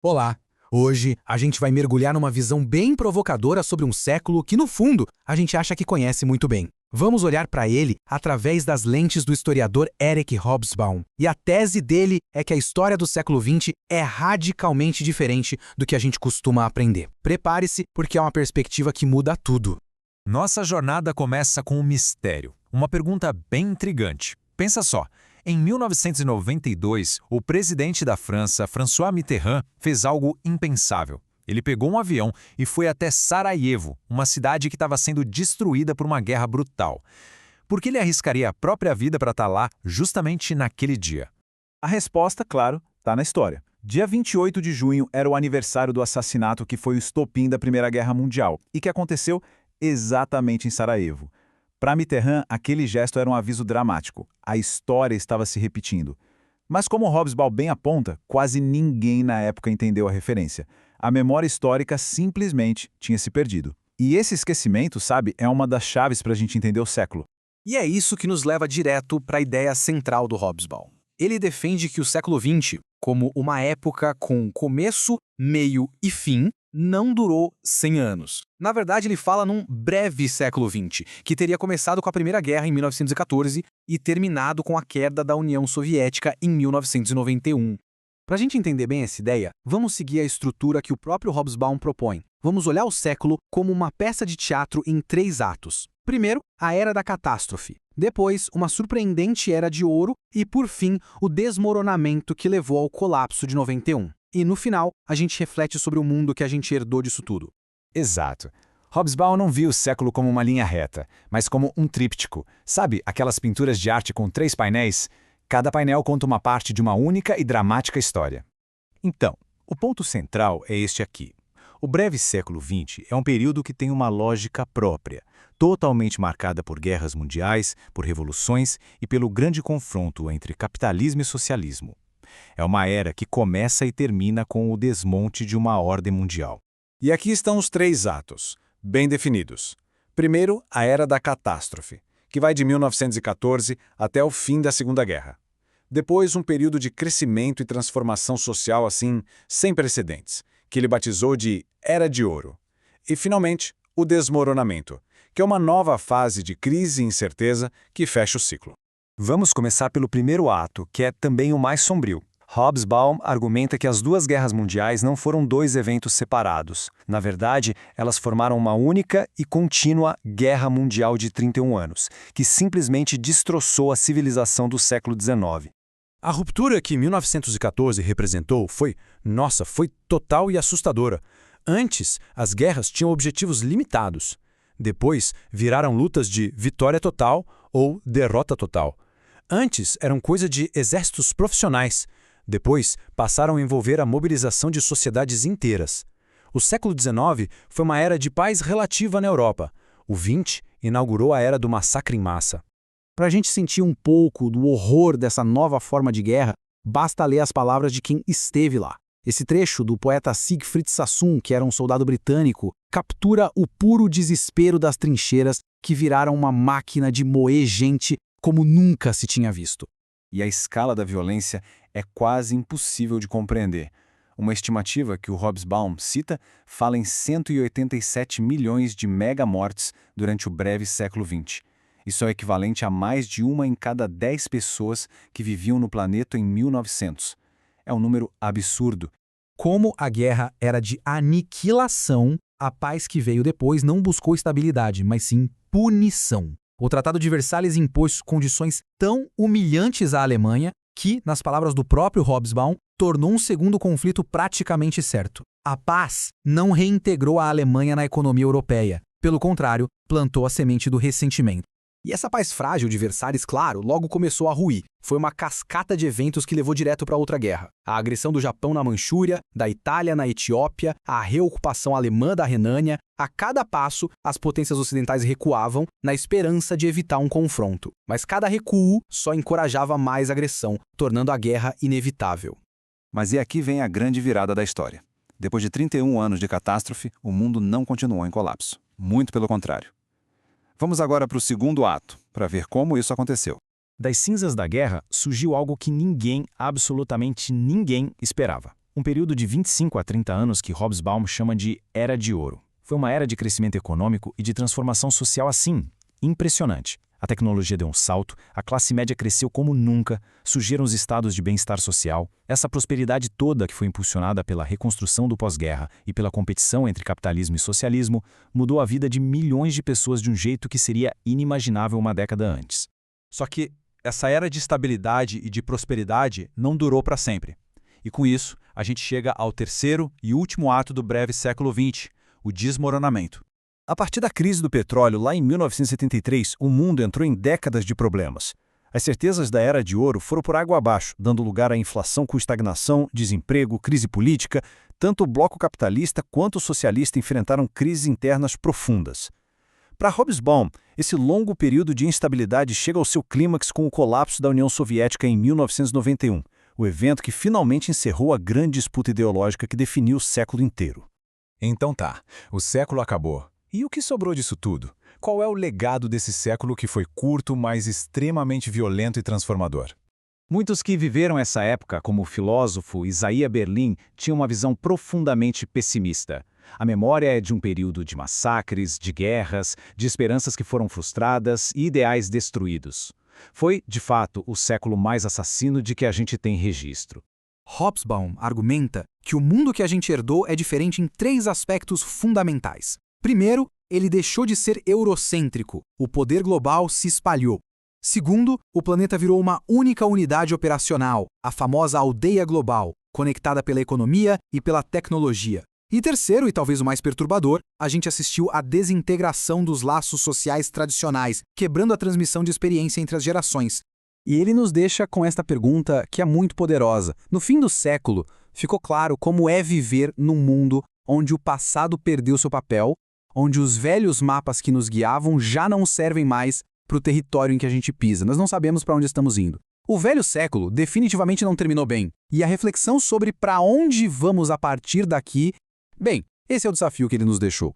Olá! Hoje a gente vai mergulhar numa visão bem provocadora sobre um século que, no fundo, a gente acha que conhece muito bem. Vamos olhar para ele através das lentes do historiador Eric Hobsbawm. E a tese dele é que a história do século XX é radicalmente diferente do que a gente costuma aprender. Prepare-se, porque é uma perspectiva que muda tudo. Nossa jornada começa com um mistério, uma pergunta bem intrigante. Pensa só, em 1992, o presidente da França, François Mitterrand, fez algo impensável. Ele pegou um avião e foi até Sarajevo, uma cidade que estava sendo destruída por uma guerra brutal. Por que ele arriscaria a própria vida para estar lá justamente naquele dia? A resposta, claro, está na história. Dia 28 de junho era o aniversário do assassinato que foi o estopim da Primeira Guerra Mundial e que aconteceu exatamente em Sarajevo. Para Mitterrand, aquele gesto era um aviso dramático. A história estava se repetindo. Mas como Hobsbawm bem aponta, quase ninguém na época entendeu a referência. A memória histórica simplesmente tinha se perdido. E esse esquecimento, sabe, é uma das chaves para a gente entender o século. E é isso que nos leva direto para a ideia central do Hobsbawm. Ele defende que o século XX, como uma época com começo, meio e fim, não durou 100 anos. Na verdade, ele fala num breve século XX, que teria começado com a Primeira Guerra em 1914 e terminado com a queda da União Soviética em 1991. Para a gente entender bem essa ideia, vamos seguir a estrutura que o próprio Hobsbawm propõe. Vamos olhar o século como uma peça de teatro em 3 atos. Primeiro, a Era da Catástrofe. Depois, uma surpreendente Era de Ouro e, por fim, o desmoronamento que levou ao colapso de 91. E, no final, a gente reflete sobre o mundo que a gente herdou disso tudo. Exato. Hobsbawm não viu o século como uma linha reta, mas como um tríptico. Sabe, aquelas pinturas de arte com 3 painéis? Cada painel conta uma parte de uma única e dramática história. Então, o ponto central é este aqui. O breve século XX é um período que tem uma lógica própria, totalmente marcada por guerras mundiais, por revoluções e pelo grande confronto entre capitalismo e socialismo. É uma era que começa e termina com o desmonte de uma ordem mundial. E aqui estão os 3 atos, bem definidos. Primeiro, a Era da Catástrofe, que vai de 1914 até o fim da Segunda Guerra. Depois, um período de crescimento e transformação social assim, sem precedentes, que ele batizou de Era de Ouro. E, finalmente, o desmoronamento, que é uma nova fase de crise e incerteza que fecha o ciclo. Vamos começar pelo primeiro ato, que é também o mais sombrio. Hobsbawm argumenta que as 2 guerras mundiais não foram 2 eventos separados. Na verdade, elas formaram uma única e contínua Guerra Mundial de 31 anos, que simplesmente destroçou a civilização do século XIX. A ruptura que 1914 representou foi total e assustadora. Antes, as guerras tinham objetivos limitados. Depois, viraram lutas de vitória total ou derrota total. Antes, eram coisa de exércitos profissionais. Depois, passaram a envolver a mobilização de sociedades inteiras. O século XIX foi uma era de paz relativa na Europa. O XX inaugurou a era do massacre em massa. Para a gente sentir um pouco do horror dessa nova forma de guerra, basta ler as palavras de quem esteve lá. Esse trecho do poeta Siegfried Sassoon, que era um soldado britânico, captura o puro desespero das trincheiras que viraram uma máquina de moer gente como nunca se tinha visto. E a escala da violência é quase impossível de compreender. Uma estimativa que o Hobsbawm cita fala em 187 milhões de megamortes durante o breve século XX. Isso é equivalente a mais de 1 em cada 10 pessoas que viviam no planeta em 1900. É um número absurdo. Como a guerra era de aniquilação, a paz que veio depois não buscou estabilidade, mas sim punição. O Tratado de Versalhes impôs condições tão humilhantes à Alemanha que, nas palavras do próprio Hobsbawm, tornou um segundo conflito praticamente certo. A paz não reintegrou a Alemanha na economia europeia. Pelo contrário, plantou a semente do ressentimento. E essa paz frágil de Versalhes, claro, logo começou a ruir. Foi uma cascata de eventos que levou direto para outra guerra. A agressão do Japão na Manchúria, da Itália na Etiópia, a reocupação alemã da Renânia. A cada passo, as potências ocidentais recuavam na esperança de evitar um confronto. Mas cada recuo só encorajava mais agressão, tornando a guerra inevitável. Mas e aqui vem a grande virada da história. Depois de 31 anos de catástrofe, o mundo não continuou em colapso. Muito pelo contrário. Vamos agora para o segundo ato, para ver como isso aconteceu. Das cinzas da guerra surgiu algo que ninguém, absolutamente ninguém, esperava. Um período de 25 a 30 anos que Hobsbawm chama de Era de Ouro. Foi uma era de crescimento econômico e de transformação social assim, impressionante. A tecnologia deu um salto, a classe média cresceu como nunca, surgiram os estados de bem-estar social. Essa prosperidade toda que foi impulsionada pela reconstrução do pós-guerra e pela competição entre capitalismo e socialismo, mudou a vida de milhões de pessoas de um jeito que seria inimaginável uma década antes. Só que essa era de estabilidade e de prosperidade não durou para sempre. E com isso, a gente chega ao terceiro e último ato do breve século XX, o desmoronamento. A partir da crise do petróleo, lá em 1973, o mundo entrou em décadas de problemas. As certezas da Era de Ouro foram por água abaixo, dando lugar à inflação com estagnação, desemprego, crise política. Tanto o bloco capitalista quanto o socialista enfrentaram crises internas profundas. Para Hobsbawm, esse longo período de instabilidade chega ao seu clímax com o colapso da União Soviética em 1991, o evento que finalmente encerrou a grande disputa ideológica que definiu o século inteiro. Então tá, o século acabou. E o que sobrou disso tudo? Qual é o legado desse século que foi curto, mas extremamente violento e transformador? Muitos que viveram essa época, como o filósofo Isaiah Berlin, tinham uma visão profundamente pessimista. A memória é de um período de massacres, de guerras, de esperanças que foram frustradas e ideais destruídos. Foi, de fato, o século mais assassino de que a gente tem registro. Hobsbawm argumenta que o mundo que a gente herdou é diferente em 3 aspectos fundamentais. Primeiro, ele deixou de ser eurocêntrico, o poder global se espalhou. Segundo, o planeta virou uma única unidade operacional, a famosa aldeia global, conectada pela economia e pela tecnologia. E terceiro, e talvez o mais perturbador, a gente assistiu à desintegração dos laços sociais tradicionais, quebrando a transmissão de experiência entre as gerações. E ele nos deixa com esta pergunta que é muito poderosa. No fim do século, ficou claro como é viver num mundo onde o passado perdeu seu papel, onde os velhos mapas que nos guiavam já não servem mais para o território em que a gente pisa. Nós não sabemos para onde estamos indo. O velho século definitivamente não terminou bem. E a reflexão sobre para onde vamos a partir daqui, bem, esse é o desafio que ele nos deixou.